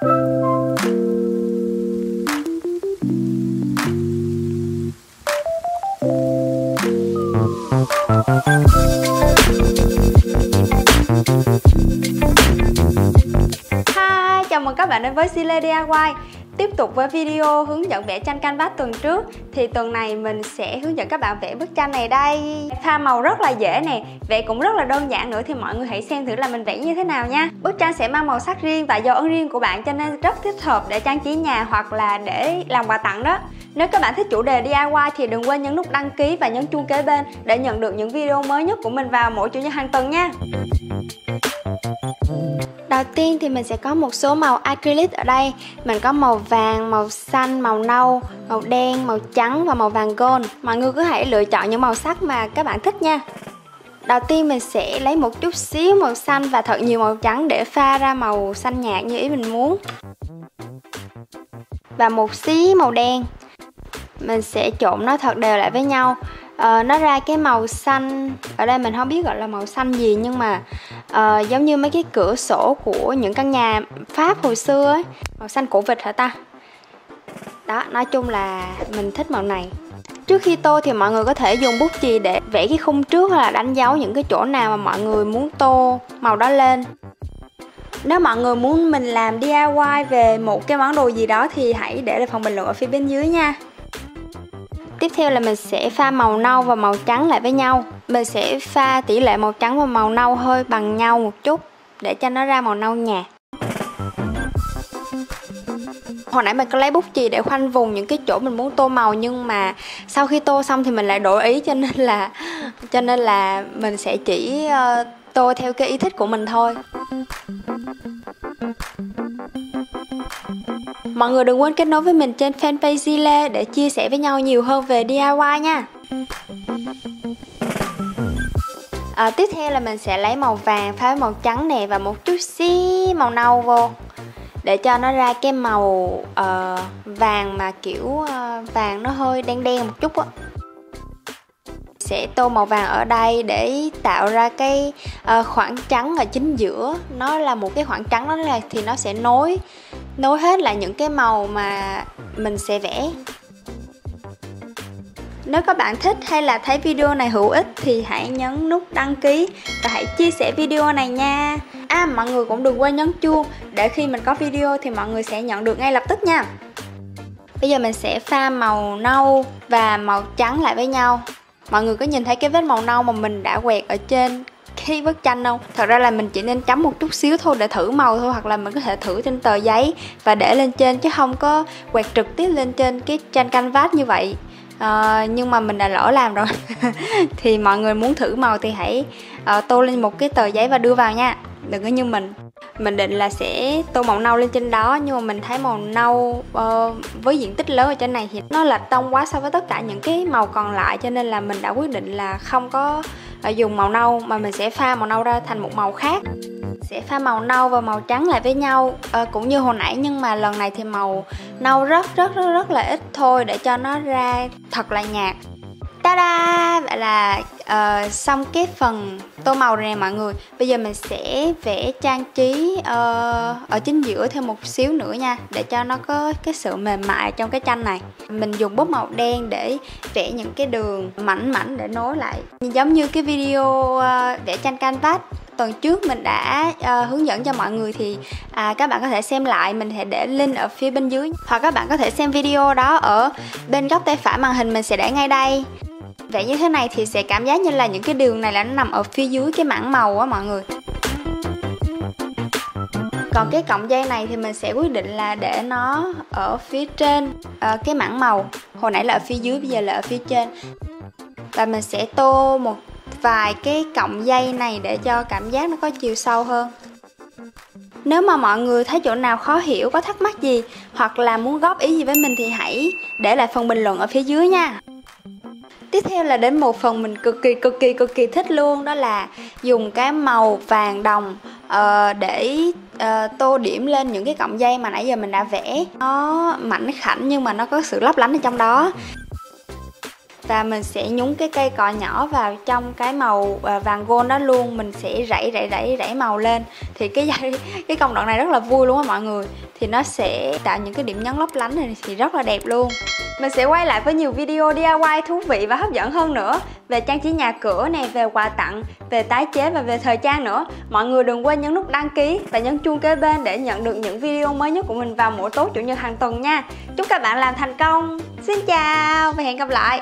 Hi, chào mừng các bạn đến với Sile DIY. Tiếp tục với video hướng dẫn vẽ tranh canvas tuần trước thì tuần này mình sẽ hướng dẫn các bạn vẽ bức tranh này đây. Pha màu rất là dễ nè, vẽ cũng rất là đơn giản nữa, thì mọi người hãy xem thử là mình vẽ như thế nào nha. Bức tranh sẽ mang màu sắc riêng và dấu ấn riêng của bạn, cho nên rất thích hợp để trang trí nhà hoặc là để làm quà tặng đó. Nếu các bạn thích chủ đề DIY thì đừng quên nhấn nút đăng ký và nhấn chuông kế bên để nhận được những video mới nhất của mình vào mỗi chủ nhật hàng tuần nha. Đầu tiên thì mình sẽ có một số màu acrylic ở đây. Mình có màu vàng, màu xanh, màu nâu, màu đen, màu trắng và màu vàng gold. Mọi người cứ hãy lựa chọn những màu sắc mà các bạn thích nha. Đầu tiên mình sẽ lấy một chút xíu màu xanh và thật nhiều màu trắng để pha ra màu xanh nhạt như ý mình muốn. Và một xí màu đen. Mình sẽ trộn nó thật đều lại với nhau. Nó ra cái màu xanh. Ở đây mình không biết gọi là màu xanh gì, nhưng mà giống như mấy cái cửa sổ của những căn nhà Pháp hồi xưa ấy. Màu xanh cổ vịt hả ta? Đó, nói chung là mình thích màu này. Trước khi tô thì mọi người có thể dùng bút chì để vẽ cái khung trước, hoặc là đánh dấu những cái chỗ nào mà mọi người muốn tô màu đó lên. Nếu mọi người muốn mình làm DIY về một cái món đồ gì đó thì hãy để lại phần bình luận ở phía bên dưới nha. Tiếp theo là mình sẽ pha màu nâu và màu trắng lại với nhau. Mình sẽ pha tỷ lệ màu trắng và màu nâu hơi bằng nhau một chút để cho nó ra màu nâu nhạt. Hồi nãy mình có lấy bút chì để khoanh vùng những cái chỗ mình muốn tô màu, nhưng mà sau khi tô xong thì mình lại đổi ý, cho nên là mình sẽ chỉ tô theo cái ý thích của mình thôi. Mọi người đừng quên kết nối với mình trên fanpage Sile để chia sẻ với nhau nhiều hơn về DIY nha. Tiếp theo là mình sẽ lấy màu vàng pha với màu trắng nè và một chút xí màu nâu vô để cho nó ra cái màu vàng mà kiểu vàng nó hơi đen đen một chút á. Sẽ tô màu vàng ở đây để tạo ra cái khoảng trắng ở chính giữa. Nó là một cái khoảng trắng đó là thì nó sẽ nối hết lại những cái màu mà mình sẽ vẽ. Nếu các bạn thích hay là thấy video này hữu ích thì hãy nhấn nút đăng ký và hãy chia sẻ video này nha. Mọi người cũng đừng quên nhấn chuông để khi mình có video thì mọi người sẽ nhận được ngay lập tức nha. Bây giờ mình sẽ pha màu nâu và màu trắng lại với nhau. Mọi người có nhìn thấy cái vết màu nâu mà mình đã quẹt ở trên cái bức tranh không? Thật ra là mình chỉ nên chấm một chút xíu thôi để thử màu thôi, hoặc là mình có thể thử trên tờ giấy và để lên trên, chứ không có quẹt trực tiếp lên trên cái tranh canvas như vậy. Nhưng mà mình đã lỡ làm rồi. Thì mọi người muốn thử màu thì hãy tô lên một cái tờ giấy và đưa vào nha. Đừng có như mình định là sẽ tô màu nâu lên trên đó, nhưng mà mình thấy màu nâu với diện tích lớn ở trên này thì nó lệch tông quá so với tất cả những cái màu còn lại, cho nên là mình đã quyết định là không có dùng màu nâu mà mình sẽ pha màu nâu ra thành một màu khác. Sẽ pha màu nâu và màu trắng lại với nhau cũng như hồi nãy, nhưng mà lần này thì màu nâu rất là ít thôi để cho nó ra thật là nhạt. Ta-da! Vậy là xong cái phần tô màu rồi nè mọi người. Bây giờ mình sẽ vẽ trang trí ở chính giữa thêm một xíu nữa nha, để cho nó có cái sự mềm mại trong cái tranh này. Mình dùng bút màu đen để vẽ những cái đường mảnh để nối lại, giống như cái video vẽ tranh canvas tuần trước mình đã hướng dẫn cho mọi người, thì các bạn có thể xem lại, mình sẽ để link ở phía bên dưới, hoặc các bạn có thể xem video đó ở bên góc tay phải màn hình, mình sẽ để ngay đây. Vẽ như thế này thì sẽ cảm giác như là những cái đường này là nó nằm ở phía dưới cái mảng màu á mọi người. Còn cái cọng dây này thì mình sẽ quyết định là để nó ở phía trên cái mảng màu. Hồi nãy là ở phía dưới, bây giờ là ở phía trên. Và mình sẽ tô một vài cái cọng dây này để cho cảm giác nó có chiều sâu hơn. Nếu mà mọi người thấy chỗ nào khó hiểu, có thắc mắc gì hoặc là muốn góp ý gì với mình thì hãy để lại phần bình luận ở phía dưới nha. Tiếp theo là đến một phần mình cực kỳ thích luôn, đó là dùng cái màu vàng đồng để tô điểm lên những cái cọng dây mà nãy giờ mình đã vẽ. Nó mảnh khảnh nhưng mà nó có sự lấp lánh ở trong đó. Và mình sẽ nhúng cái cây cọ nhỏ vào trong cái màu vàng gold đó luôn. Mình sẽ rảy màu lên. Thì cái công đoạn này rất là vui luôn á mọi người. thì nó sẽ tạo những cái điểm nhấn lấp lánh này thì rất là đẹp luôn. Mình sẽ quay lại với nhiều video DIY thú vị và hấp dẫn hơn nữa, về trang trí nhà cửa này, về quà tặng, về tái chế và về thời trang nữa. Mọi người đừng quên nhấn nút đăng ký và nhấn chuông kế bên để nhận được những video mới nhất của mình vào mỗi tối chủ nhật hàng tuần nha. Chúc các bạn làm thành công. Xin chào và hẹn gặp lại.